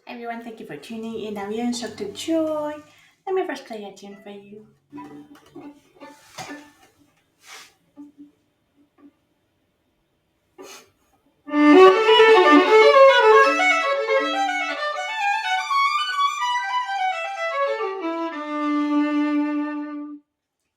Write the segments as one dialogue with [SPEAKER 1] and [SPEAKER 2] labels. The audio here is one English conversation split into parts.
[SPEAKER 1] Everyone, thank you for tuning in. I'm your instructor Joy. Let me first play a tune for you.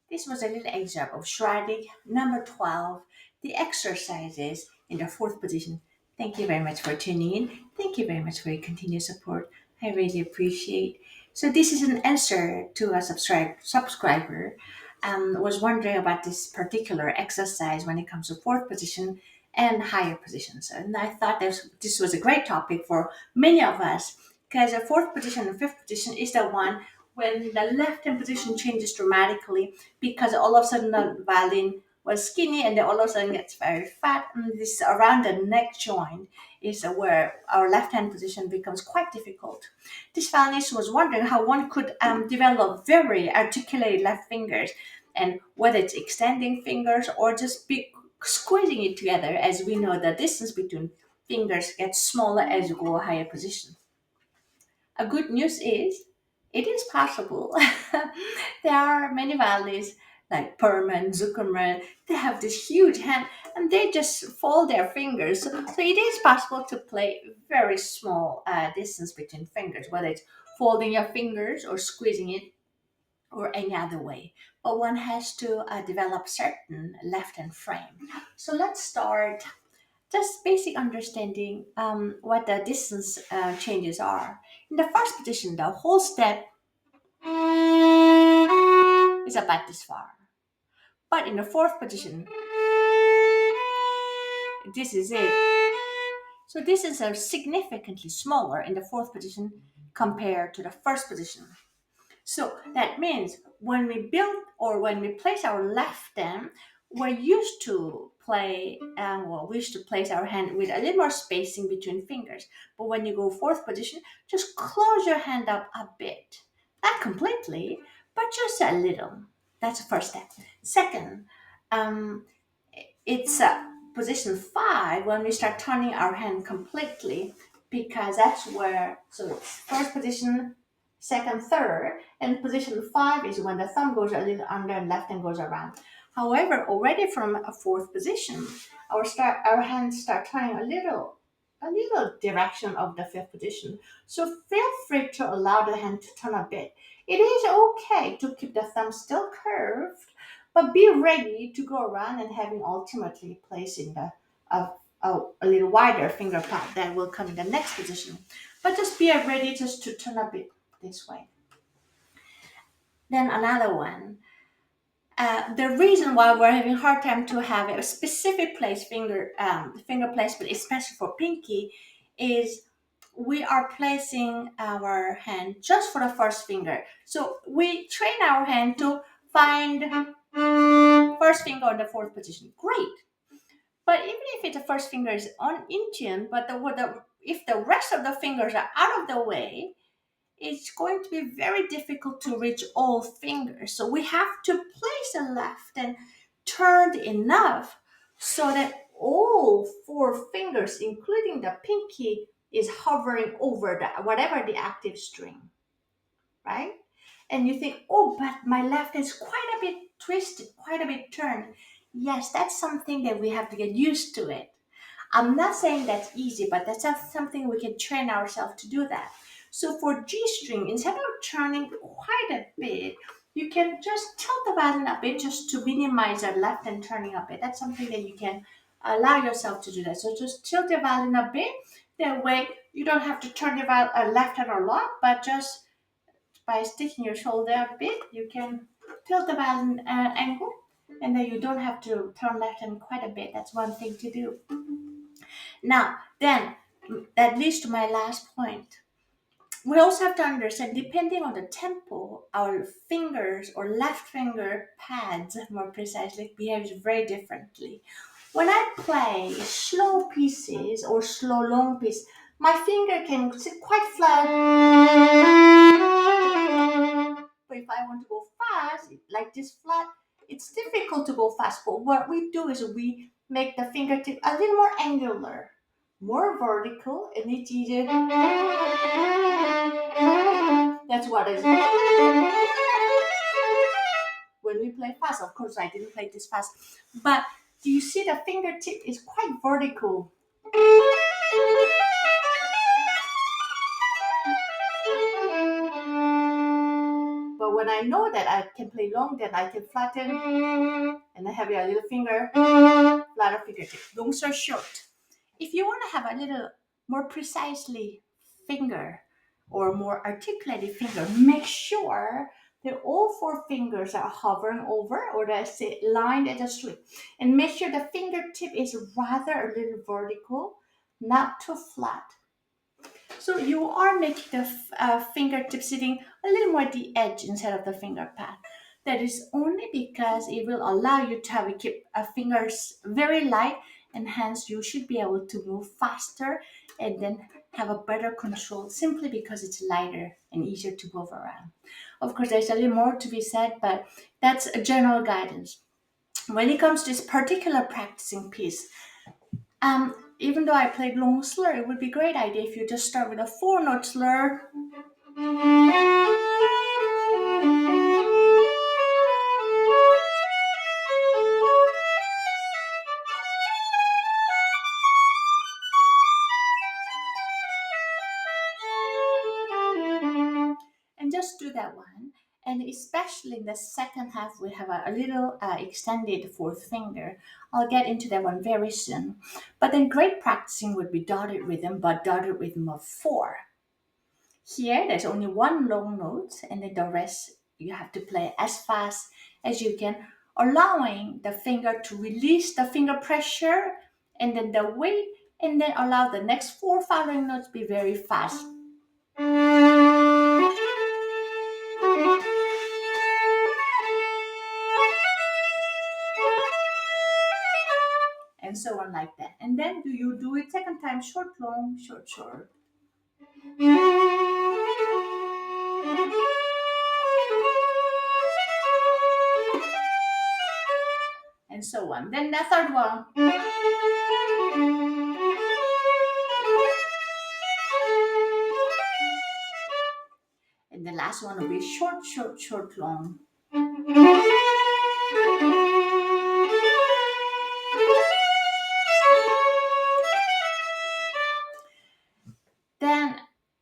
[SPEAKER 1] This was a little excerpt of Schradieck, number 12, the exercises in the fourth position. Thank you very much for tuning in. Thank you very much for your continued support. I really appreciate. So this is an answer to a subscriber was wondering about this particular exercise when it comes to fourth position and higher positions. And I thought this was a great topic for many of us because the fourth position and fifth position is the one when the left hand position changes dramatically because all of a sudden the violin was skinny and then all of a sudden gets very fat. And this around the neck joint is where our left hand position becomes quite difficult. This violinist was wondering how one could develop very articulated left fingers and whether it's extending fingers or just squeezing it together, as we know the distance between fingers gets smaller as you go a higher position. A good news is it is possible. There are many valleys like Perman, Zuckerman, they have this huge hand and they just fold their fingers. So it is possible to play very small distance between fingers, whether it's folding your fingers or squeezing it or any other way. But one has to develop certain left hand frame. So let's start just basic understanding what the distance changes are. In the first position, the whole step is about this far. But in the fourth position, this is it. So this is a significantly smaller in the fourth position compared to the first position. So that means when we build or when we place our left hand, we're used to we used to place our hand with a little more spacing between fingers. But when you go fourth position, just close your hand up a bit. Not completely, but just a little. That's the first step. Second, it's position 5 when we start turning our hand completely because that's where, so it's first position, second, third, and position 5 is when the thumb goes a little under and left hand goes around. However, already from a fourth position, our hands start turning a little direction of the fifth position. So feel free to allow the hand to turn a bit. It is okay to keep the thumb still curved, but be ready to go around and having ultimately placing a little wider finger pad that will come in the next position. But just be ready just to turn a bit this way. Then another one. The reason why we're having a hard time to have a specific finger placement, especially for pinky, is we are placing our hand just for the first finger. So we train our hand to find first finger on the fourth position. Great. But even if the first finger is in tune, but if the rest of the fingers are out of the way, it's going to be very difficult to reach all fingers. So we have to place the left and turned enough so that all 4 fingers, including the pinky, is hovering over whatever the active string, right? And you think, oh, but my left is quite a bit twisted, quite a bit turned. Yes, that's something that we have to get used to it. I'm not saying that's easy, but that's something we can train ourselves to do that. So for G string, instead of turning quite a bit, you can just tilt the violin a bit just to minimize the left hand turning a bit. That's something that you can allow yourself to do that. So just tilt the violin a bit. That way you don't have to turn the left hand a lot, but just by sticking your shoulder a bit, you can tilt the violin angle, and then you don't have to turn left hand quite a bit. That's one thing to do. Now, then, that leads to my last point. We also have to understand, depending on the tempo, our fingers or left finger pads, more precisely, behaves very differently. When I play slow pieces or slow long piece, my finger can sit quite flat. But if I want to go fast, like this flat, it's difficult to go fast. But what we do is we make the fingertip a little more angular, more vertical, and it's easier That's what is. When we play fast, of course, I didn't play this fast, but do you see the fingertip is quite vertical? But when I know that I can play long, then I can flatten and I have a little finger, flatter fingertip. Longs are short. If you want to have a little more precisely finger or more articulated finger, make sure that all four fingers are hovering over or that's lined at the street. And make sure the fingertip is rather a little vertical, not too flat. So you are making the fingertip sitting a little more at the edge instead of the finger pad. That is only because it will allow you to have keep fingers very light, and hence you should be able to move faster and then have a better control simply because it's lighter and easier to move around. Of course, there's a little more to be said, but that's a general guidance. When it comes to this particular practicing piece, even though I played long slur, it would be a great idea if you just start with a 4-note slur. And just do that one. And especially in the second half, we have a little extended fourth finger. I'll get into that one very soon. But then great practicing would be dotted rhythm, but dotted rhythm of 4. Here, there's only one long note, and then the rest you have to play as fast as you can, allowing the finger to release the finger pressure and then the weight, and then allow the next 4 following notes to be very fast. And so on like that. And then you do it second time, short, long, short, short. And so on. Then the third one. And the last one will be short, short, short, long. Then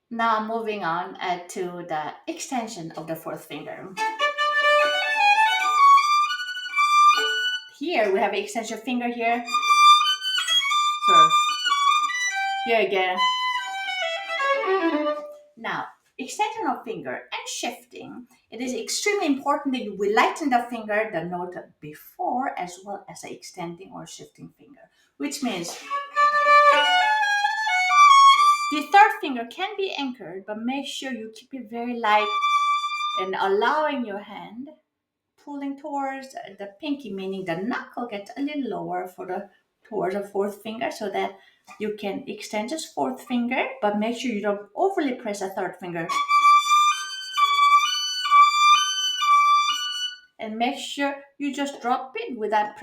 [SPEAKER 1] now moving on to the extension of the fourth finger. Here we have an extension finger here. So here again. Now, extension of finger and shifting, it is extremely important that you will lighten the finger, the note before, as well as the extending or shifting finger, which means the third finger can be anchored, but make sure you keep it very light and allowing your hand pulling towards the pinky, meaning the knuckle gets a little lower towards the fourth finger so that you can extend just fourth finger, but make sure you don't overly press the third finger. And make sure you just drop it without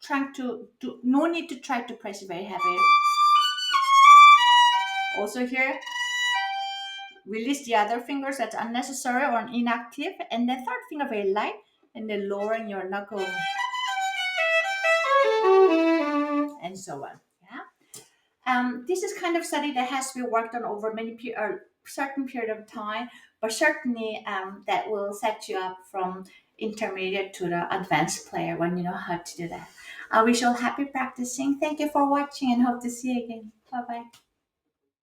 [SPEAKER 1] trying to do, no need to try to press it very heavy. Also here, release the other fingers that's unnecessary or inactive, and the third finger very light, and then lowering your knuckle. And so on. Yeah. This is kind of study that has to be worked on over certain period of time, but certainly that will set you up from intermediate to the advanced player when you know how to do that. I wish you all happy practicing. Thank you for watching and hope to see you again. Bye bye.